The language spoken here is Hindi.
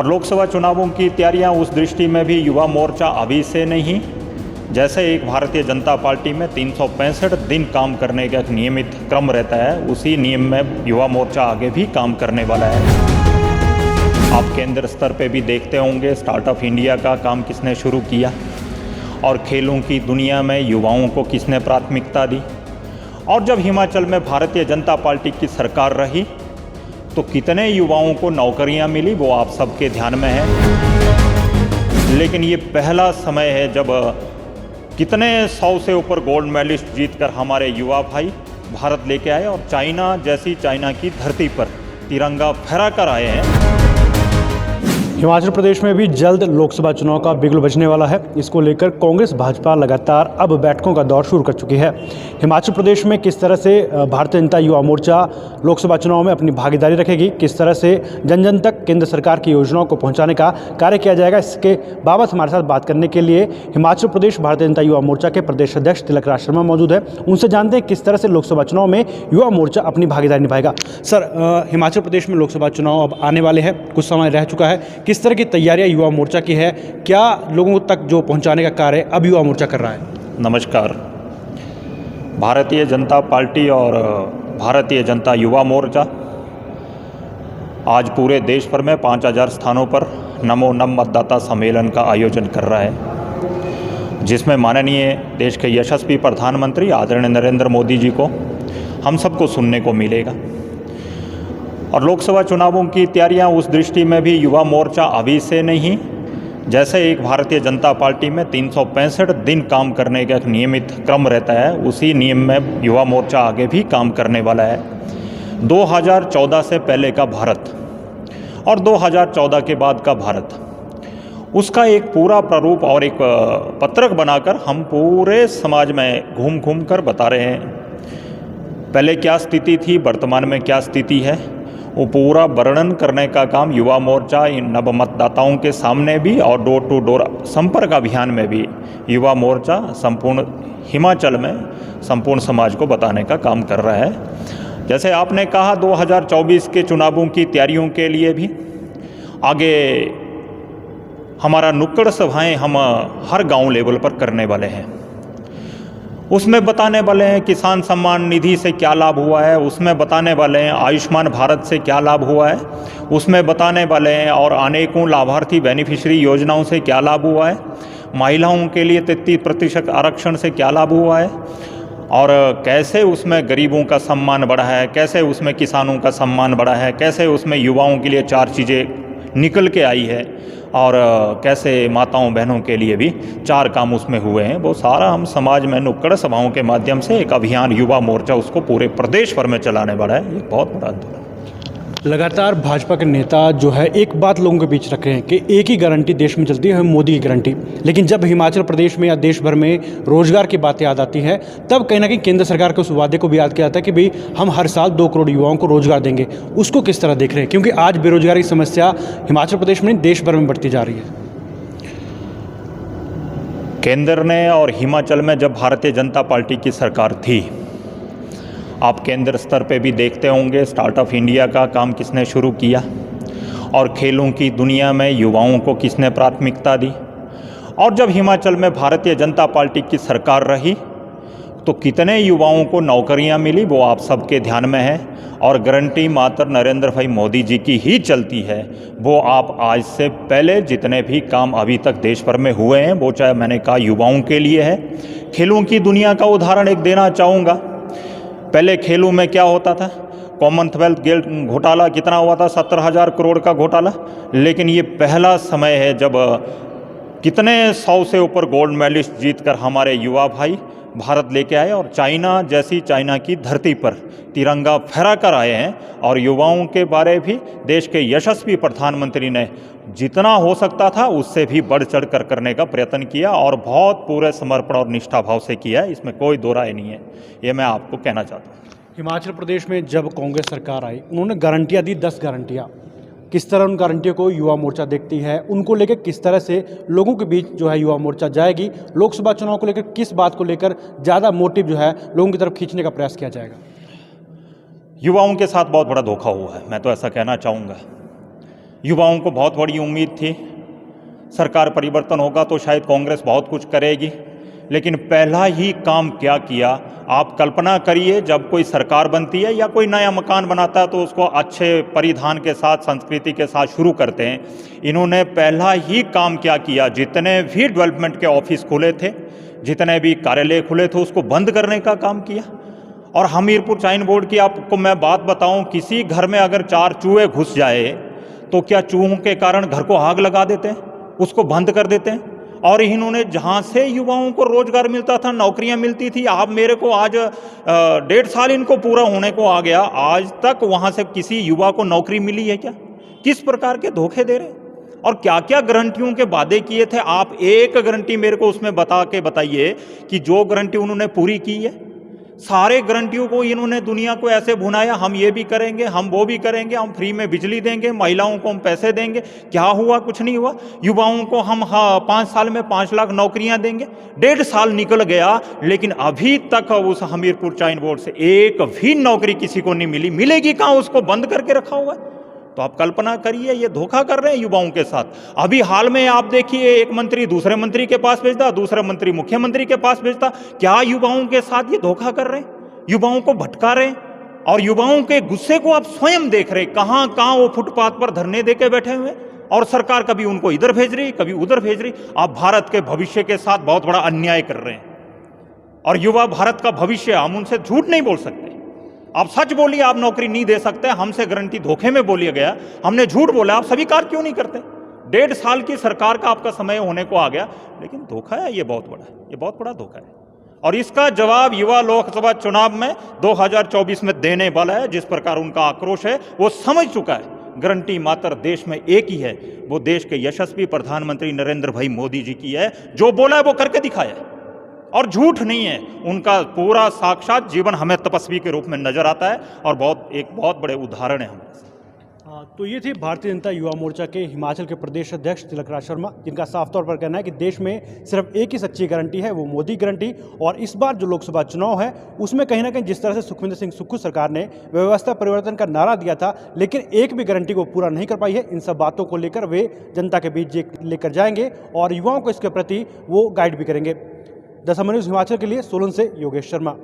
और लोकसभा चुनावों की तैयारियां उस दृष्टि में भी युवा मोर्चा अभी से नहीं, जैसे एक भारतीय जनता पार्टी में 365 दिन काम करने का एक नियमित क्रम रहता है, उसी नियम में युवा मोर्चा आगे भी काम करने वाला है। आप केंद्र स्तर पे भी देखते होंगे स्टार्टअप इंडिया का काम किसने शुरू किया और खेलों की दुनिया में युवाओं को किसने प्राथमिकता दी। और जब हिमाचल में भारतीय जनता पार्टी की सरकार रही तो कितने युवाओं को नौकरियां मिली वो आप सबके ध्यान में है। लेकिन ये पहला समय है जब कितने 100 से ऊपर गोल्ड मेडलिस्ट जीतकर हमारे युवा भाई भारत लेके आए और चाइना की धरती पर तिरंगा फहरा कर आए हैं। हिमाचल प्रदेश में भी जल्द लोकसभा चुनाव का बिगुल बजने वाला है। इसको लेकर कांग्रेस भाजपा लगातार अब बैठकों का दौर शुरू कर चुकी है। हिमाचल प्रदेश में किस तरह से भारतीय जनता युवा मोर्चा लोकसभा चुनाव में अपनी भागीदारी रखेगी, किस तरह से जन जन तक केंद्र सरकार की योजनाओं को पहुंचाने का कार्य किया जाएगा, इसके बाबत हमारे साथ बात करने के लिए हिमाचल प्रदेश भारतीय जनता युवा मोर्चा के प्रदेश अध्यक्ष तिलक राज शर्मा मौजूद है। उनसे जानते हैं किस तरह से लोकसभा चुनाव में युवा मोर्चा अपनी भागीदारी निभाएगा। सर, हिमाचल प्रदेश में लोकसभा चुनाव अब आने वाले हैं, कुछ समय रह चुका है, किस तरह की तैयारियां युवा मोर्चा की है, क्या लोगों तक जो पहुंचाने का कार्य अब युवा मोर्चा कर रहा है? नमस्कार। भारतीय जनता पार्टी और भारतीय जनता युवा मोर्चा आज पूरे देश भर में 5000 स्थानों पर नमो नम मतदाता सम्मेलन का आयोजन कर रहा है, जिसमें माननीय देश के यशस्वी प्रधानमंत्री आदरणीय नरेंद्र मोदी जी को हम सबको सुनने को मिलेगा। और लोकसभा चुनावों की तैयारियां उस दृष्टि में भी युवा मोर्चा अभी से नहीं, जैसे एक भारतीय जनता पार्टी में 365 दिन काम करने का एक नियमित क्रम रहता है, उसी नियम में युवा मोर्चा आगे भी काम करने वाला है। 2014 से पहले का भारत और 2014 के बाद का भारत, उसका एक पूरा प्रारूप और एक पत्रक बनाकर हम पूरे समाज में घूम घूम कर बता रहे हैं। पहले क्या स्थिति थी, वर्तमान में क्या स्थिति है, वो पूरा वर्णन करने का काम युवा मोर्चा इन नव मतदाताओं के सामने भी और डोर टू डोर संपर्क अभियान में भी युवा मोर्चा संपूर्ण हिमाचल में संपूर्ण समाज को बताने का काम कर रहा है। जैसे आपने कहा 2024 के चुनावों की तैयारियों के लिए भी आगे हमारा नुक्कड़ सभाएं हम हर गांव लेवल पर करने वाले हैं। उसमें बताने वाले हैं किसान सम्मान निधि से क्या लाभ हुआ है, उसमें बताने वाले हैं आयुष्मान भारत से क्या लाभ हुआ है, उसमें बताने वाले हैं और अनेकों लाभार्थी बेनिफिशियरी योजनाओं से क्या लाभ हुआ है, महिलाओं के लिए 33% आरक्षण से क्या लाभ हुआ है और कैसे उसमें गरीबों का सम्मान बढ़ा है, कैसे उसमें किसानों का सम्मान बढ़ा है, कैसे उसमें युवाओं के लिए 4 चीज़ें निकल के आई है और कैसे माताओं बहनों के लिए भी 4 काम उसमें हुए हैं। वो सारा हम समाज में नुक्कड़ सभाओं के माध्यम से एक अभियान युवा मोर्चा उसको पूरे प्रदेश भर में चलाने वाला है। ये बहुत बड़ा आंदोलन। लगातार भाजपा के नेता जो है एक बात लोगों के बीच रख रहे हैं कि एक ही गारंटी देश में चलती है, मोदी की गारंटी। लेकिन जब हिमाचल प्रदेश में या देश भर में रोजगार की बातें याद आती हैं, तब कहीं ना कहीं केंद्र सरकार के उस वादे को भी याद किया जाता है कि भाई हम हर साल 2 करोड़ युवाओं को रोजगार देंगे। उसको किस तरह देख रहे हैं, क्योंकि आज बेरोजगारी की समस्या हिमाचल प्रदेश में देश भर में बढ़ती जा रही है। केंद्र ने और हिमाचल में जब भारतीय जनता पार्टी की सरकार थी, आप केंद्र स्तर पे भी देखते होंगे स्टार्टअप इंडिया का काम किसने शुरू किया और खेलों की दुनिया में युवाओं को किसने प्राथमिकता दी। और जब हिमाचल में भारतीय जनता पार्टी की सरकार रही तो कितने युवाओं को नौकरियां मिली वो आप सबके ध्यान में है और गारंटी मात्र नरेंद्र भाई मोदी जी की ही चलती है। वो आप आज से पहले जितने भी काम अभी तक देश भर में हुए हैं, वो चाहे मैंने कहा युवाओं के लिए है। खेलों की दुनिया का उदाहरण एक देना चाहूँगा। पहले खेलों में क्या होता था, कॉमनवेल्थ गेम घोटाला कितना हुआ था, 17,000 करोड़ का घोटाला। लेकिन ये पहला समय है जब कितने 100 से ऊपर गोल्ड मेडलिस्ट जीतकर हमारे युवा भाई भारत लेके आए और चाइना की धरती पर तिरंगा फहरा कर आए हैं। और युवाओं के बारे भी देश के यशस्वी प्रधानमंत्री ने जितना हो सकता था उससे भी बढ़ चढ़ कर करने का प्रयत्न किया और बहुत पूरे समर्पण और निष्ठा भाव से किया है, इसमें कोई दो राय नहीं है। ये मैं आपको कहना चाहता हूँ। हिमाचल प्रदेश में जब कांग्रेस सरकार आई, उन्होंने गारंटियाँ दी, 10 गारंटियाँ। किस तरह उन गारंटियों को युवा मोर्चा देखती है, उनको लेकर किस तरह से लोगों के बीच जो है युवा मोर्चा जाएगी, लोकसभा चुनाव को लेकर किस बात को लेकर ज़्यादा मोटिव जो है लोगों की तरफ खींचने का प्रयास किया जाएगा? युवाओं के साथ बहुत बड़ा धोखा हुआ है, मैं तो ऐसा कहना चाहूँगा। युवाओं को बहुत बड़ी उम्मीद थी, सरकार परिवर्तन होगा तो शायद कांग्रेस बहुत कुछ करेगी, लेकिन पहला ही काम क्या किया आप कल्पना करिए। जब कोई सरकार बनती है या कोई नया मकान बनाता है तो उसको अच्छे परिधान के साथ, संस्कृति के साथ शुरू करते हैं। इन्होंने पहला ही काम क्या किया, जितने भी डेवलपमेंट के ऑफिस खुले थे, जितने भी कार्यालय खुले थे, उसको बंद करने का काम किया। और हमीरपुर चाइन बोर्ड की आपको मैं बात बताऊं, किसी घर में अगर 4 चूहे घुस जाए तो क्या चूहों के कारण घर को आग लगा देते हैं, उसको बंद कर देते हैं। और इन्होंने जहाँ से युवाओं को रोजगार मिलता था, नौकरियां मिलती थी, आप मेरे को आज 1.5 साल इनको पूरा होने को आ गया, आज तक वहाँ से किसी युवा को नौकरी मिली है क्या? किस प्रकार के धोखे दे रहे हैं और क्या क्या गारंटियों के वादे किए थे। आप एक गारंटी मेरे को उसमें बताइए कि जो गारंटी उन्होंने पूरी की है। सारे गारंटियों को इन्होंने दुनिया को ऐसे भुनाया, हम ये भी करेंगे, हम वो भी करेंगे, हम फ्री में बिजली देंगे, महिलाओं को हम पैसे देंगे। क्या हुआ? कुछ नहीं हुआ। युवाओं को हम 5 साल में 5 लाख नौकरियां देंगे। 1.5 साल निकल गया, लेकिन अभी तक उस हमीरपुर चाइन बोर्ड से एक भी नौकरी किसी को नहीं मिली। मिलेगी कहाँ? उसको बंद करके रखा हुआ है। तो आप कल्पना करिए, ये धोखा कर रहे हैं युवाओं के साथ। अभी हाल में आप देखिए, एक मंत्री दूसरे मंत्री के पास भेजता, दूसरा मंत्री मुख्यमंत्री के पास भेजता। क्या युवाओं के साथ ये धोखा कर रहे हैं? युवाओं को भटका रहे हैं। और युवाओं के गुस्से को आप स्वयं देख रहे हैं, कहां कहां वो फुटपाथ पर धरने देके बैठे हुए, और सरकार कभी उनको इधर भेज रही, कभी उधर भेज रही। आप भारत के भविष्य के साथ बहुत बड़ा अन्याय कर रहे हैं। और युवा भारत का भविष्य, हम उनसे झूठ नहीं बोल सकते। आप सच बोलिए, आप नौकरी नहीं दे सकते, हमसे गारंटी धोखे में बोलिए गया, हमने झूठ बोला, आप स्वीकार क्यों नहीं करते? 1.5 साल की सरकार का आपका समय होने को आ गया, लेकिन धोखा है, ये बहुत बड़ा है, ये बहुत बड़ा धोखा है। और इसका जवाब युवा लोकसभा चुनाव में 2024 में देने वाला है। जिस प्रकार उनका आक्रोश है, वो समझ चुका है गारंटी मात्र देश में एक ही है, वो देश के यशस्वी प्रधानमंत्री नरेंद्र भाई मोदी जी की है। जो बोला है वो करके दिखाया है, और झूठ नहीं है। उनका पूरा साक्षात जीवन हमें तपस्वी के रूप में नजर आता है, और एक बहुत बड़े उदाहरण है हमारे। तो ये थे भारतीय जनता युवा मोर्चा के हिमाचल के प्रदेश अध्यक्ष तिलकराज शर्मा, जिनका साफ तौर पर कहना है कि देश में सिर्फ एक ही सच्ची गारंटी है, वो मोदी गारंटी। और इस बार जो लोकसभा चुनाव है उसमें कहीं ना कहीं जिस तरह से सुखविंदर सिंह सुक्खू सरकार ने व्यवस्था परिवर्तन का नारा दिया था, लेकिन एक भी गारंटी को पूरा नहीं कर पाई है। इन सब बातों को लेकर वे जनता के बीच लेकर जाएंगे और युवाओं को इसके प्रति वो गाइड भी करेंगे। द समर न्यूज़ हिमाचल के लिए सोलन से योगेश शर्मा।